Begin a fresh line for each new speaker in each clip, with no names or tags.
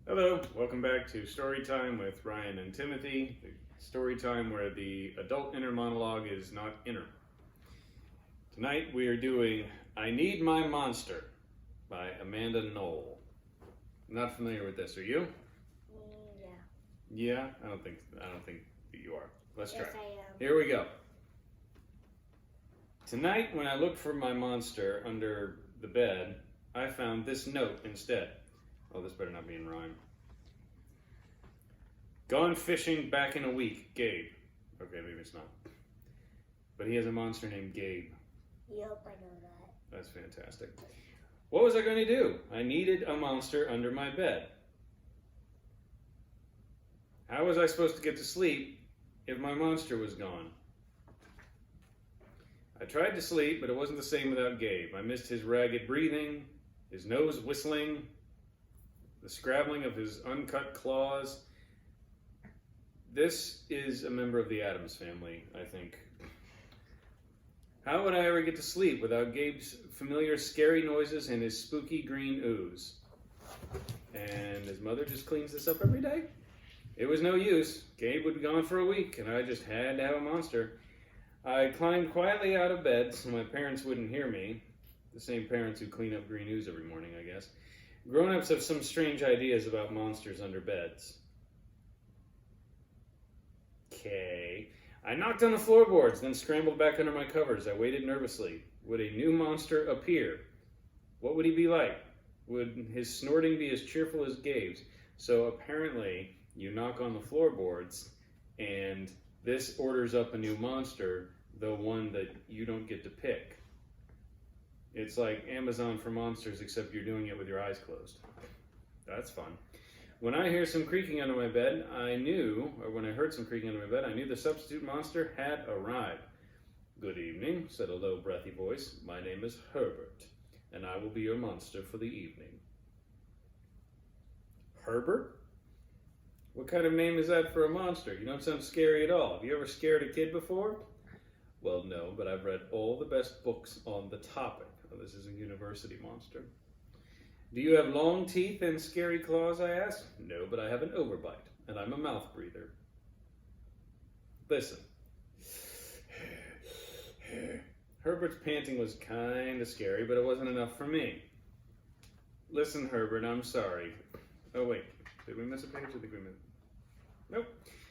Hello, welcome back to Story Time with Ryan and Timothy. Story time where the adult inner monologue is not inner. Tonight we are doing I Need My Monster by Amanda Knoll. I'm not familiar with this, are you?
Yeah.
Yeah? I don't think that you are. Let's try.
Yes, I am.
Here we go. Tonight when I looked for my monster under the bed, I found this note instead. Oh, this better not be in rhyme. Gone fishing back in a week, Gabe. Okay, maybe it's not. But he has a monster named Gabe.
Yep, I know that.
That's fantastic. What was I going to do? I needed a monster under my bed. How was I supposed to get to sleep if my monster was gone? I tried to sleep, but it wasn't the same without Gabe. I missed his ragged breathing, his nose whistling, the scrabbling of his uncut claws. This is a member of the Addams family, I think. How would I ever get to sleep without Gabe's familiar scary noises and his spooky green ooze? And his mother just cleans this up every day? It was no use. Gabe would be gone for a week, and I just had to have a monster. I climbed quietly out of bed so my parents wouldn't hear me. The same parents who clean up green ooze every morning, I guess. Grown-ups have some strange ideas about monsters under beds. Okay. I knocked on the floorboards, then scrambled back under my covers. I waited nervously. Would a new monster appear? What would he be like? Would his snorting be as cheerful as Gabe's? So apparently, you knock on the floorboards, and this orders up a new monster, the one that you don't get to pick. It's like Amazon for monsters, except you're doing it with your eyes closed. That's fun. When I hear some creaking under my bed, when I heard some creaking under my bed, I knew the substitute monster had arrived. Good evening, said a low, breathy voice. My name is Herbert, and I will be your monster for the evening. Herbert? What kind of name is that for a monster? You don't sound scary at all. Have you ever scared a kid before? Well, no, but I've read all the best books on the topic. Oh, this is a university monster. Do you have long teeth and scary claws, I asked. No, but I have an overbite, and I'm a mouth breather. Listen. Herbert's panting was kind of scary, but it wasn't enough for me. Listen, Herbert, I'm sorry. Oh, wait. Did we miss a page? I think we missed. Nope.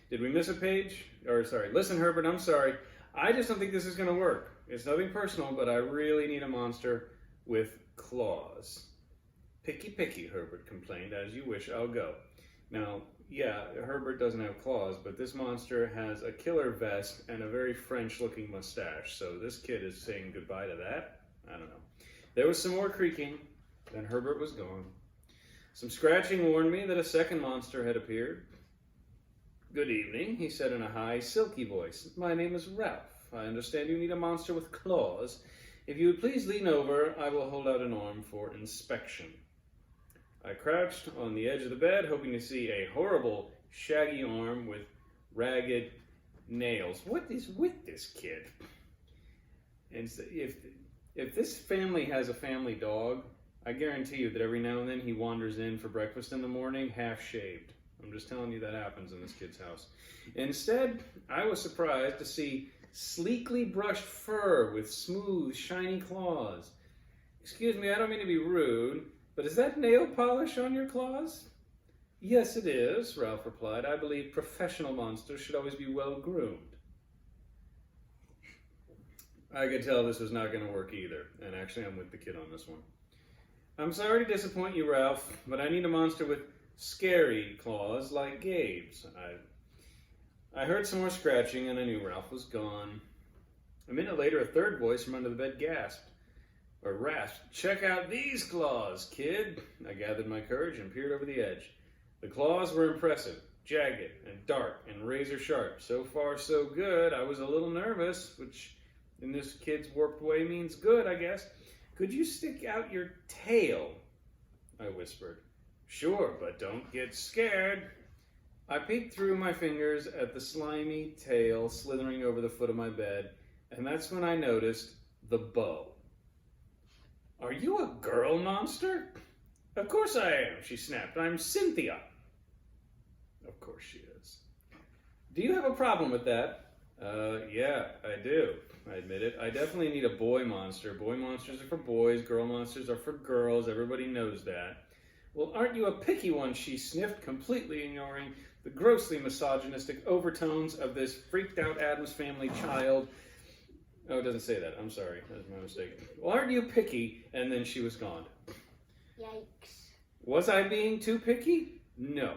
Did we miss a page? Listen, Herbert, I'm sorry. I just don't think this is going to work. It's nothing personal, but I really need a monster with claws. Picky, picky, Herbert complained. As you wish, I'll go. Now, yeah, Herbert doesn't have claws, but this monster has a killer vest and a very French-looking mustache. So this kid is saying goodbye to that? I don't know. There was some more creaking. Then Herbert was gone. Some scratching warned me that a second monster had appeared. Good evening, he said in a high, silky voice. My name is Ralph. I understand you need a monster with claws. If you would please lean over, I will hold out an arm for inspection. I crouched on the edge of the bed, hoping to see a horrible, shaggy arm with ragged nails. What is with this kid? And if this family has a family dog, I guarantee you that every now and then he wanders in for breakfast in the morning, half-shaved. I'm just telling you that happens in this kid's house. Instead, I was surprised to see sleekly brushed fur with smooth, shiny claws. Excuse me, I don't mean to be rude, but is that nail polish on your claws? Yes, it is, Ralph replied. I believe professional monsters should always be well groomed. I could tell this was not going to work either, and actually I'm with the kid on this one. I'm sorry to disappoint you, Ralph, but I need a monster with scary claws like Gabe's. I heard some more scratching and I knew Ralph was gone. A minute later, a third voice from under the bed rasped, Check out these claws, kid. I gathered my courage and peered over the edge. The claws were impressive, jagged and dark and razor sharp. So far, so good. I was a little nervous, which in this kid's warped way means good, I guess. Could you stick out your tail? I whispered. Sure, but don't get scared. I peeked through my fingers at the slimy tail slithering over the foot of my bed, and that's when I noticed the bow. Are you a girl monster? Of course I am, she snapped. I'm Cynthia. Of course she is. Do you have a problem with that? Yeah, I do, I admitted. I definitely need a boy monster. Boy monsters are for boys, girl monsters are for girls. Everybody knows that. Well, aren't you a picky one? She sniffed, completely ignoring the grossly misogynistic overtones of this freaked out Addams Family child. Oh, it doesn't say that. I'm sorry. That was my mistake. Well, aren't you picky? And then she was gone.
Yikes.
Was I being too picky? No.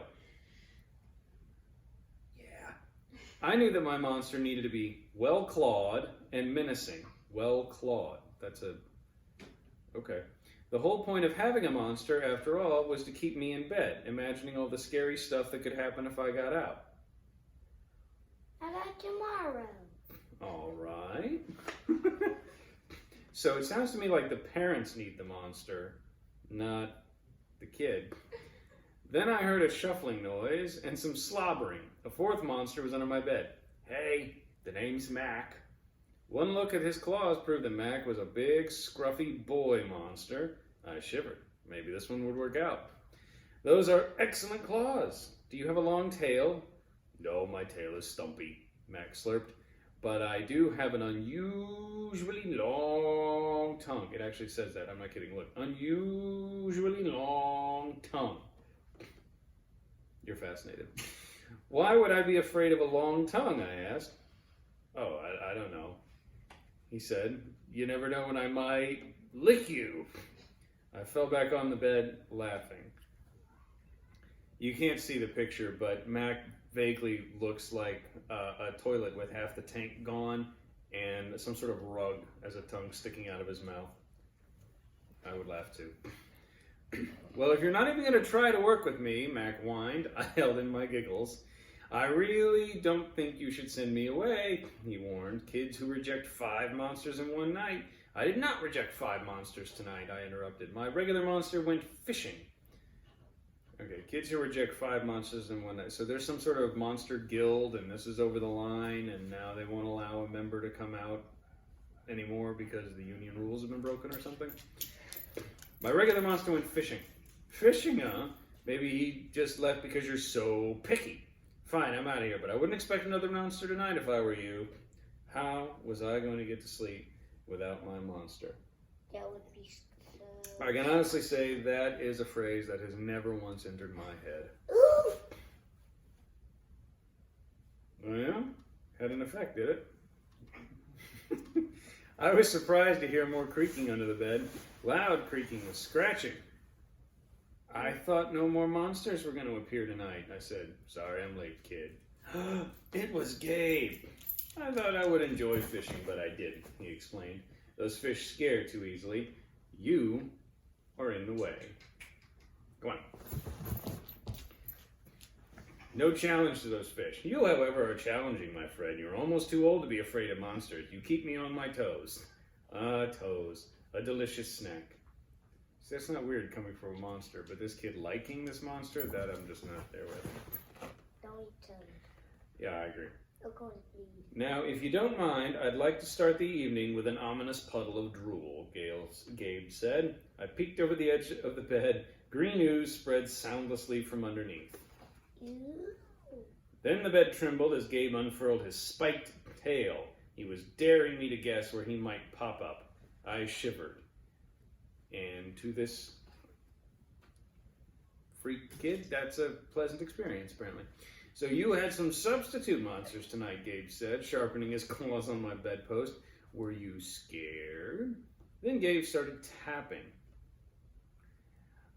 I knew that my monster needed to be well-clawed and menacing. Well-clawed. Okay. The whole point of having a monster, after all, was to keep me in bed, imagining all the scary stuff that could happen if I got out.
How about tomorrow?
All right. So it sounds to me like the parents need the monster, not the kid. Then I heard a shuffling noise and some slobbering. A fourth monster was under my bed. Hey, the name's Mac. One look at his claws proved that Mac was a big, scruffy boy monster. I shivered. Maybe this one would work out. Those are excellent claws. Do you have a long tail? No, my tail is stumpy, Mac slurped. But I do have an unusually long tongue. It actually says that. I'm not kidding. Look, unusually long tongue. You're fascinated. Why would I be afraid of a long tongue, I asked. Oh, I don't know. He said, you never know when I might lick you. I fell back on the bed, laughing. You can't see the picture, but Mac vaguely looks like a toilet with half the tank gone and some sort of rug as a tongue sticking out of his mouth. I would laugh too. Well, if you're not even going to try to work with me, Mac whined. I held in my giggles. I really don't think you should send me away, he warned. Kids who reject 5 monsters in one night. I did not reject 5 monsters tonight, I interrupted. My regular monster went fishing. Okay, kids who reject 5 monsters in one night. So there's some sort of monster guild, and this is over the line, and now they won't allow a member to come out anymore because the union rules have been broken or something. My regular monster went fishing. Fishing, huh? Maybe he just left because you're so picky. Fine, I'm out of here, but I wouldn't expect another monster tonight if I were you. How was I going to get to sleep without my monster?
That would be so...
I can honestly say that is a phrase that has never once entered my head.
Ooh!
Oh yeah? Had an effect, did it? I was surprised to hear more creaking under the bed. Loud creaking with scratching. I thought no more monsters were going to appear tonight, I said. Sorry, I'm late, kid. It was Gabe. I thought I would enjoy fishing, but I didn't, he explained. Those fish scare too easily. You are in the way. Go on. No challenge to those fish. You, however, are challenging, my friend. You're almost too old to be afraid of monsters. You keep me on my toes. Toes. A delicious snack. See, that's not weird coming from a monster, but this kid liking this monster, that I'm just not there with.
Don't eat toes.
Yeah, I agree.
Of course, please.
Now, if you don't mind, I'd like to start the evening with an ominous puddle of drool, Gabe said. I peeked over the edge of the bed. Green ooze spread soundlessly from underneath.
Ooh.
Then the bed trembled as Gabe unfurled his spiked tail. He was daring me to guess where he might pop up. I shivered. And to this freak kid, that's a pleasant experience, apparently. So you had some substitute monsters tonight, Gabe said, sharpening his claws on my bedpost. Were you scared? Then Gabe started tapping.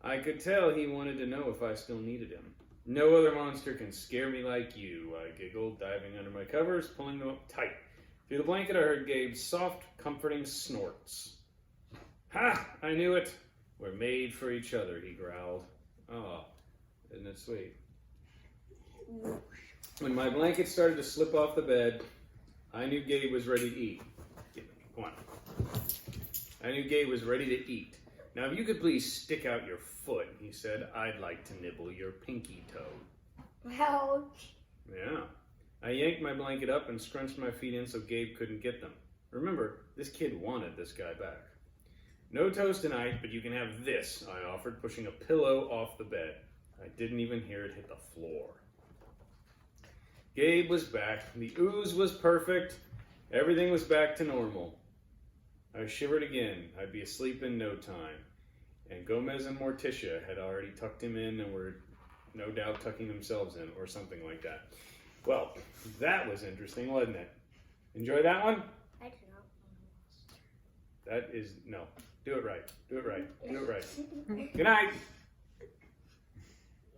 I could tell he wanted to know if I still needed him. No other monster can scare me like you, I giggled, diving under my covers, pulling them up tight. Through the blanket I heard Gabe's soft, comforting snorts. Ha! I knew it! We're made for each other, he growled. Oh, isn't it sweet? When my blanket started to slip off the bed, I knew Gabe was ready to eat. Come on. I knew Gabe was ready to eat. Now, if you could please stick out your foot, he said, I'd like to nibble your pinky toe.
Ouch.
Yeah. I yanked my blanket up and scrunched my feet in so Gabe couldn't get them. Remember, this kid wanted this guy back. No toast tonight, but you can have this, I offered, pushing a pillow off the bed. I didn't even hear it hit the floor. Gabe was back. The ooze was perfect. Everything was back to normal. I shivered again. I'd be asleep in no time. And Gomez and Morticia had already tucked him in and were no doubt tucking themselves in, or something like that. Well, that was interesting, wasn't it? Enjoy that one?
I do not.
That is, no. Do it right. Do it right. Do it right. Good night.